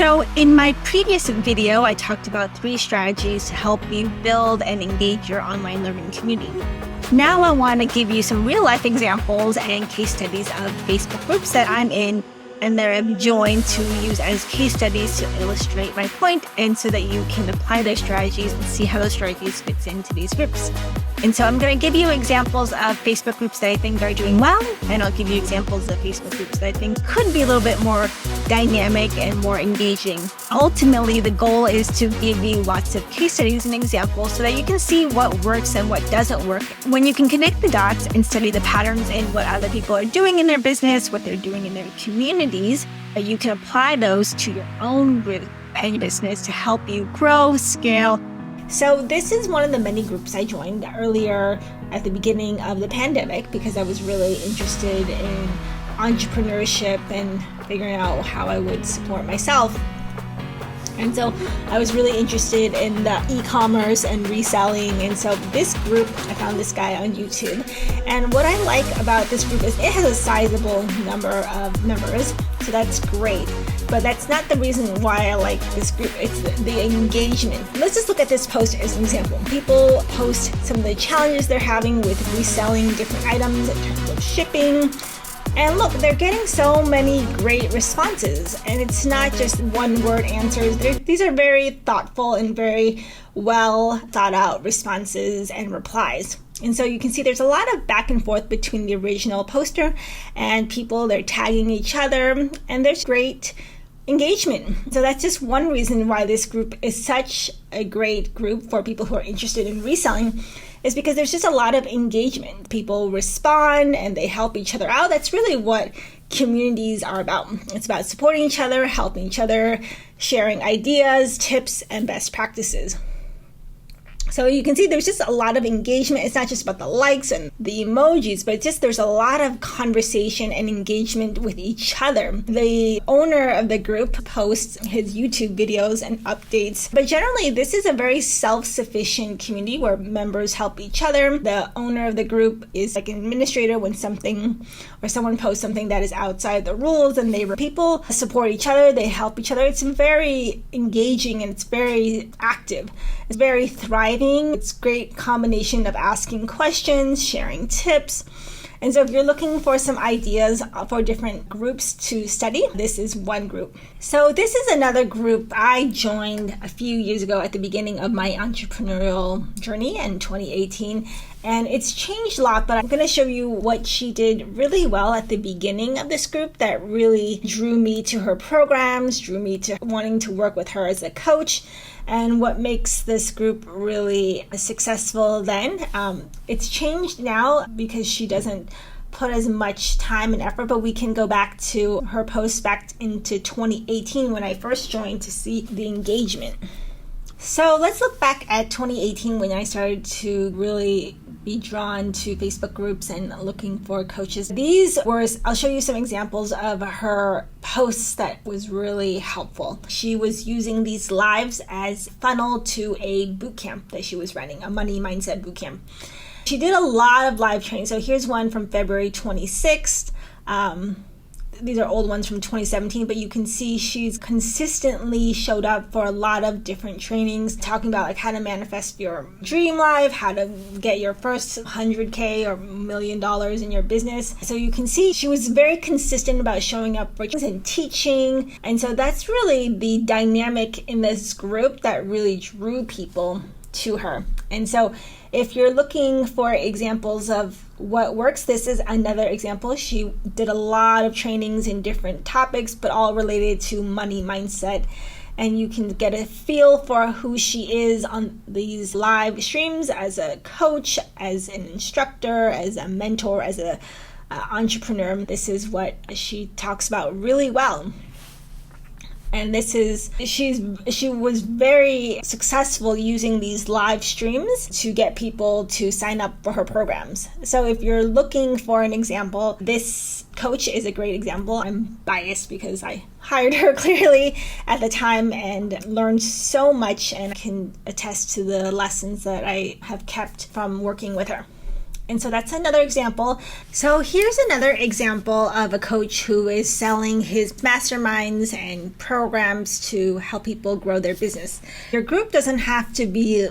So in my previous video, I talked about 3 strategies to help you build and engage your online learning community. Now I want to give you some real life examples and case studies of Facebook groups that I'm in and that I've joined to use as case studies to illustrate my point, and so that you can apply those strategies and see how those strategies fits into these groups. And so I'm going to give you examples of Facebook groups that I think are doing well, and I'll give you examples of Facebook groups that I think could be a little bit more dynamic and more engaging. Ultimately, the goal is to give you lots of case studies and examples so that you can see what works and what doesn't work. When you can connect the dots and study the patterns in what other people are doing in their business, what they're doing in their communities, you can apply those to your own group and business to help you grow, scale. So this is one of the many groups I joined earlier at the beginning of the pandemic because I was really interested in entrepreneurship and figuring out how I would support myself. And so I was really interested in the e-commerce and reselling. And so this group, I found this guy on YouTube. And what I like about this group is it has a sizable number of members. So that's great. But that's not the reason why I like this group. It's the engagement. Let's just look at this post as an example. People post some of the challenges they're having with reselling different items in terms of shipping. And look, they're getting so many great responses, and it's not just one-word answers. These are very thoughtful and very well thought out responses and replies. And so you can see there's a lot of back and forth between the original poster and people. They're tagging each other, and there's great engagement. So that's just one reason why this group is such a great group for people who are interested in reselling, is because there's just a lot of engagement. People respond and they help each other out. That's really what communities are about. It's about supporting each other, helping each other, sharing ideas, tips, and best practices. So you can see there's just a lot of engagement. It's not just about the likes and the emojis, but just there's a lot of conversation and engagement with each other. The owner of the group posts his YouTube videos and updates, but generally this is a very self-sufficient community where members help each other. The owner of the group is like an administrator when something or someone posts something that is outside the rules, and people support each other, they help each other. It's very engaging and it's very active. It's very thriving. It's a great combination of asking questions, sharing tips. And so if you're looking for some ideas for different groups to study, this is one group. So this is another group I joined a few years ago at the beginning of my entrepreneurial journey in 2018. And it's changed a lot, but I'm going to show you what she did really well at the beginning of this group that really drew me to her programs, drew me to wanting to work with her as a coach, and what makes this group really successful then. It's changed now because she doesn't put as much time and effort, but we can go back to her posts back into 2018 when I first joined to see the engagement. So let's look back at 2018 when I started to really be drawn to Facebook groups and looking for coaches. I'll show you some examples of her posts that was really helpful. She was using these lives as funnel to a boot camp that she was running, a money mindset boot camp. She did a lot of live training. So here's one from February 26th. These are old ones from 2017, but you can see she's consistently showed up for a lot of different trainings, talking about like how to manifest your dream life, how to get your first 100K or $1 million in your business. So you can see she was very consistent about showing up for and teaching. And so that's really the dynamic in this group that really drew people to her. And so if you're looking for examples of what works, this is another example. She did a lot of trainings in different topics, but all related to money mindset. And you can get a feel for who she is on these live streams as a coach, as an instructor, as a mentor, as an entrepreneur. This is what she talks about really well. And she was very successful using these live streams to get people to sign up for her programs. So if you're looking for an example, this coach is a great example. I'm biased because I hired her clearly at the time and learned so much and can attest to the lessons that I have kept from working with her. And so that's another example. So here's another example of a coach who is selling his masterminds and programs to help people grow their business. Your group doesn't have to be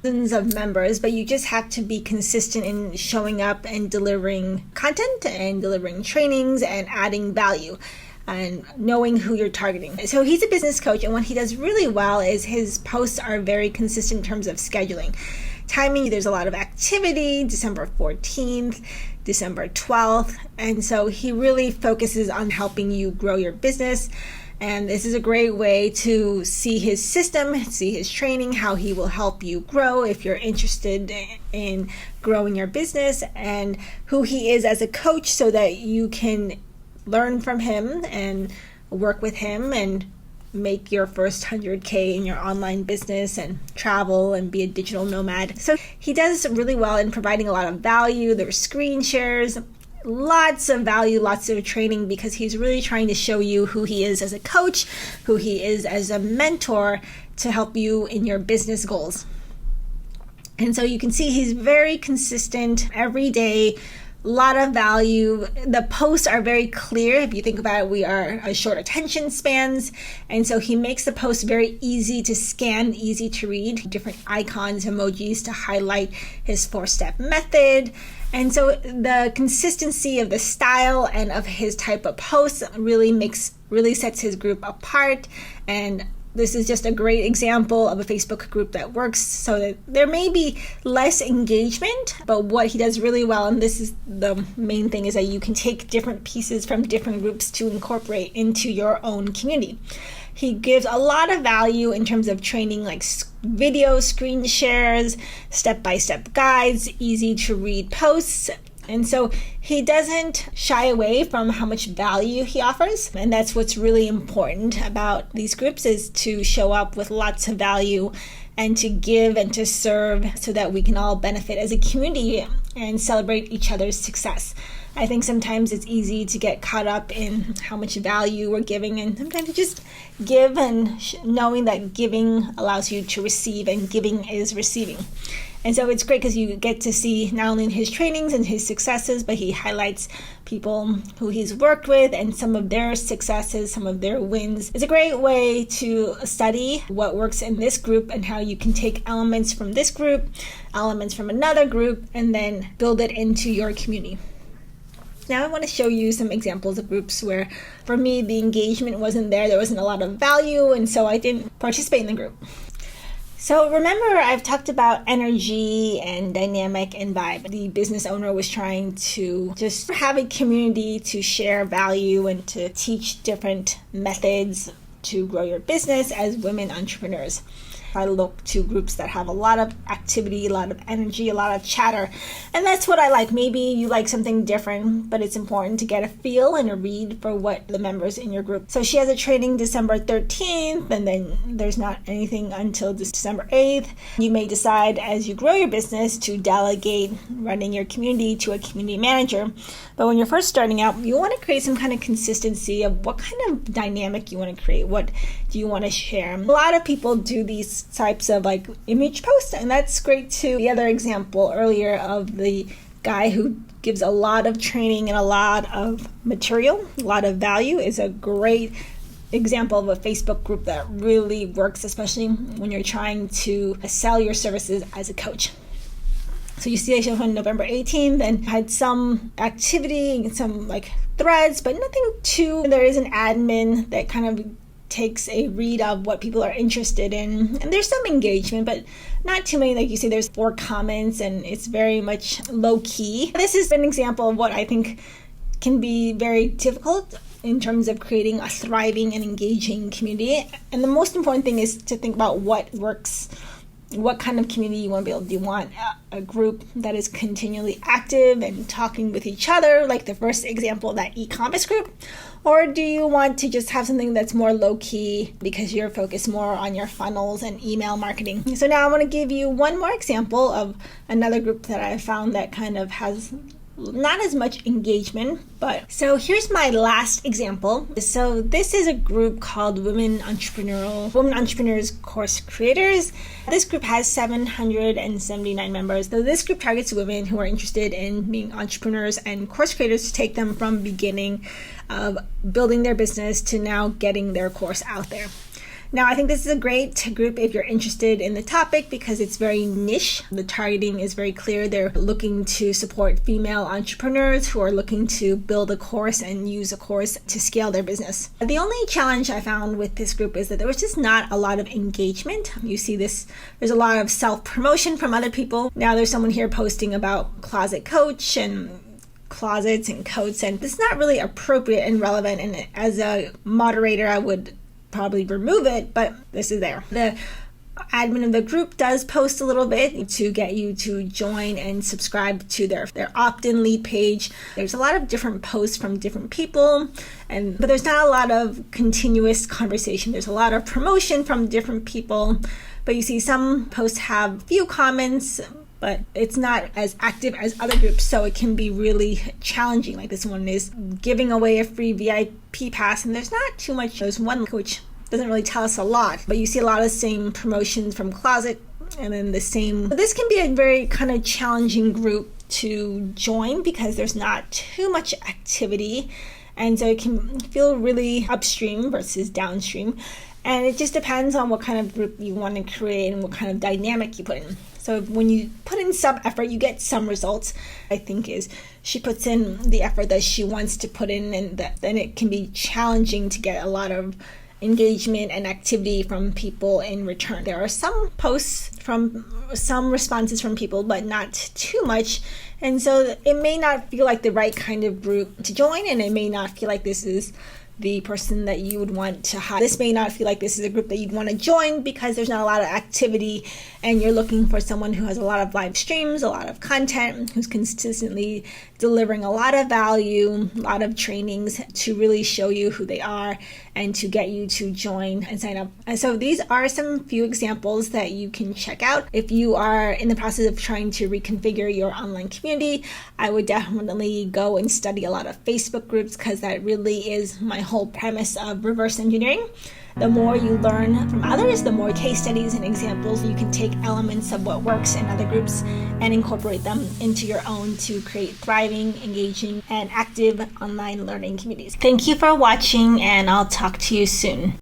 thousands of members, but you just have to be consistent in showing up and delivering content and delivering trainings and adding value and knowing who you're targeting. So he's a business coach, and what he does really well is his posts are very consistent in terms of scheduling. Timing, there's a lot of activity, December 14th, December 12th, and so he really focuses on helping you grow your business. And this is a great way to see his system, see his training, how he will help you grow if you're interested in growing your business, and who he is as a coach so that you can learn from him and work with him and make your first 100K in your online business and travel and be a digital nomad. So he does really well in providing a lot of value. There's screen shares, lots of value, lots of training, because he's really trying to show you who he is as a coach, who he is as a mentor to help you in your business goals. And so you can see he's very consistent every day. Lot of value. The posts are very clear. If you think about it, we are a short attention spans. And so he makes the post very easy to scan, easy to read, different icons, emojis to highlight his 4-step method. And so the consistency of the style and of his type of posts really sets his group apart. And this is just a great example of a Facebook group that works, so that there may be less engagement, but what he does really well, and this is the main thing, is that you can take different pieces from different groups to incorporate into your own community. He gives a lot of value in terms of training, like video screen shares, step-by-step guides, easy to read posts. And so he doesn't shy away from how much value he offers. And that's what's really important about these groups, is to show up with lots of value and to give and to serve so that we can all benefit as a community and celebrate each other's success. I think sometimes it's easy to get caught up in how much value we're giving, and sometimes you just give, and knowing that giving allows you to receive, and giving is receiving. And so it's great because you get to see not only his trainings and his successes, but he highlights people who he's worked with and some of their successes, some of their wins. It's a great way to study what works in this group and how you can take elements from this group, elements from another group, and then build it into your community. Now I want to show you some examples of groups where, for me, the engagement wasn't there. There wasn't a lot of value, and so I didn't participate in the group. So remember, I've talked about energy and dynamic and vibe. The business owner was trying to just have a community to share value and to teach different methods to grow your business as women entrepreneurs. I look to groups that have a lot of activity, a lot of energy, a lot of chatter. And that's what I like. Maybe you like something different, but it's important to get a feel and a read for what the members in your group. So she has a training December 13th, and then there's not anything until December 8th. You may decide as you grow your business to delegate running your community to a community manager. But when you're first starting out, you want to create some kind of consistency of what kind of dynamic you want to create. What do you want to share? A lot of people do these types of like image posts, and that's great too. The other example earlier of the guy who gives a lot of training and a lot of material, a lot of value, is a great example of a Facebook group that really works, especially when you're trying to sell your services as a coach. So you see I showed on November 18th and had some activity, some like threads, but nothing too. There is an admin that kind of takes a read of what people are interested in, and there's some engagement, but not too many. Like you see, there's 4 comments, and it's very much low key. This is an example of what I think can be very difficult in terms of creating a thriving and engaging community. And the most important thing is to think about what works. What kind of community you want to build? Do you want a group that is continually active and talking with each other, like the first example, that e-commerce group? Or do you want to just have something that's more low-key because you're focused more on your funnels and email marketing? So now I want to give you one more example of another group that I found that kind of has not as much engagement. But so here's my last example. So this is a group called Women Entrepreneurs Course Creators. This group has 779 members. So this group targets women who are interested in being entrepreneurs and course creators to take them from beginning of building their business to now getting their course out there. Now, I think this is a great group if you're interested in the topic because it's very niche. The targeting is very clear. They're looking to support female entrepreneurs who are looking to build a course and use a course to scale their business. The only challenge I found with this group is that there was just not a lot of engagement. You see this, there's a lot of self-promotion from other people. Now there's someone here posting about Closet Coach and closets and coats, and it's not really appropriate and relevant. And as a moderator, I would probably remove it, but this is there. The admin of the group does post a little bit to get you to join and subscribe to their opt-in lead page. There's a lot of different posts from different people, but there's not a lot of continuous conversation. There's a lot of promotion from different people, but you see some posts have few comments, but it's not as active as other groups, so it can be really challenging. Like this one is giving away a free VIP pass, and there's not too much. There's one which doesn't really tell us a lot, but you see a lot of the same promotions from Closet, and then the same. This can be a very kind of challenging group to join because there's not too much activity, and so it can feel really upstream versus downstream. And it just depends on what kind of group you want to create and what kind of dynamic you put in. So when you put in some effort, you get some results. I think is she puts in the effort that she wants to put in, and then it can be challenging to get a lot of engagement and activity from people in return. There are some posts some responses from people, but not too much. And so it may not feel like the right kind of group to join, and it may not feel like this is the person that you would want to hire. This may not feel like this is a group that you'd want to join because there's not a lot of activity and you're looking for someone who has a lot of live streams, a lot of content, who's consistently delivering a lot of value, a lot of trainings to really show you who they are and to get you to join and sign up. And so these are some few examples that you can check out. If you are in the process of trying to reconfigure your online community, I would definitely go and study a lot of Facebook groups because that really is my whole premise of reverse engineering. The more you learn from others, the more case studies and examples you can take elements of what works in other groups and incorporate them into your own to create thriving, engaging, and active online learning communities. Thank you for watching, and I'll talk to you soon.